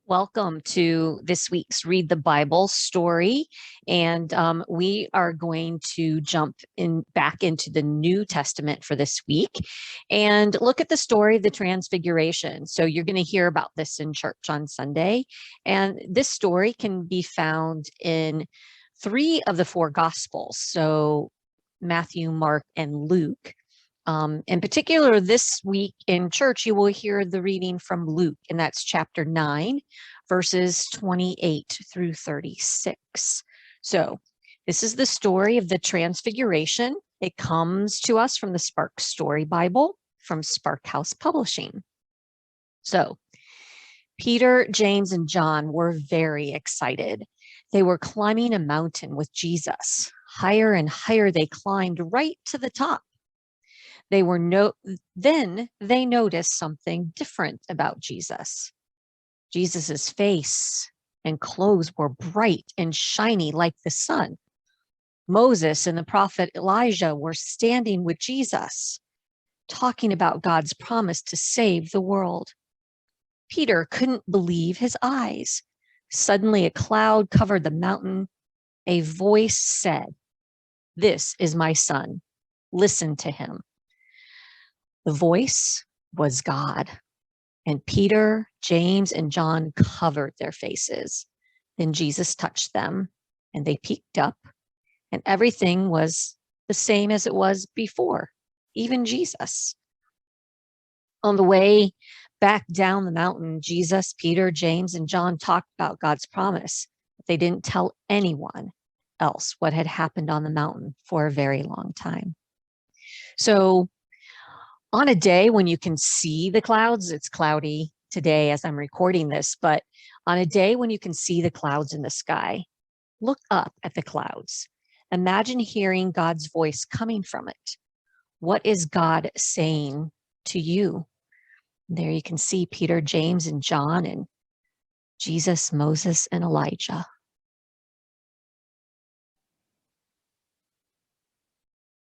Welcome to this week's Read the Bible story. And we are going to jump back into the New Testament for this week and look at the story of the Transfiguration. So you're going to hear about this in church on Sunday. And this story can be found in 3 of the 4 Gospels. So Matthew, Mark, and Luke. In particular, this week in church, you will hear the reading from Luke, and that's chapter 9, verses 28 through 36. So this is the story of the Transfiguration. It comes to us from the Spark Story Bible from Spark House Publishing. So Peter, James, and John were very excited. They were climbing a mountain with Jesus. Higher and higher they climbed, right to the top. Then they noticed something different about Jesus. Jesus's face and clothes were bright and shiny like the sun. Moses and the prophet Elijah were standing with Jesus, talking about God's promise to save the world. Peter couldn't believe his eyes. Suddenly a cloud covered the mountain. A voice said, "This is my son. Listen to him." The voice was God, and Peter, James, and John covered their faces. Then Jesus touched them, and they peeked up, and everything was the same as it was before, even Jesus. On the way back down the mountain, Jesus, Peter, James, and John talked about God's promise, but they didn't tell anyone else what had happened on the mountain for a very long time. So on a day when you can see the clouds, it's cloudy today as I'm recording this, but on a day when you can see the clouds in the sky, look up at the clouds. Imagine hearing God's voice coming from it. What is God saying to you? There you can see Peter, James, and John, and Jesus, Moses, and Elijah.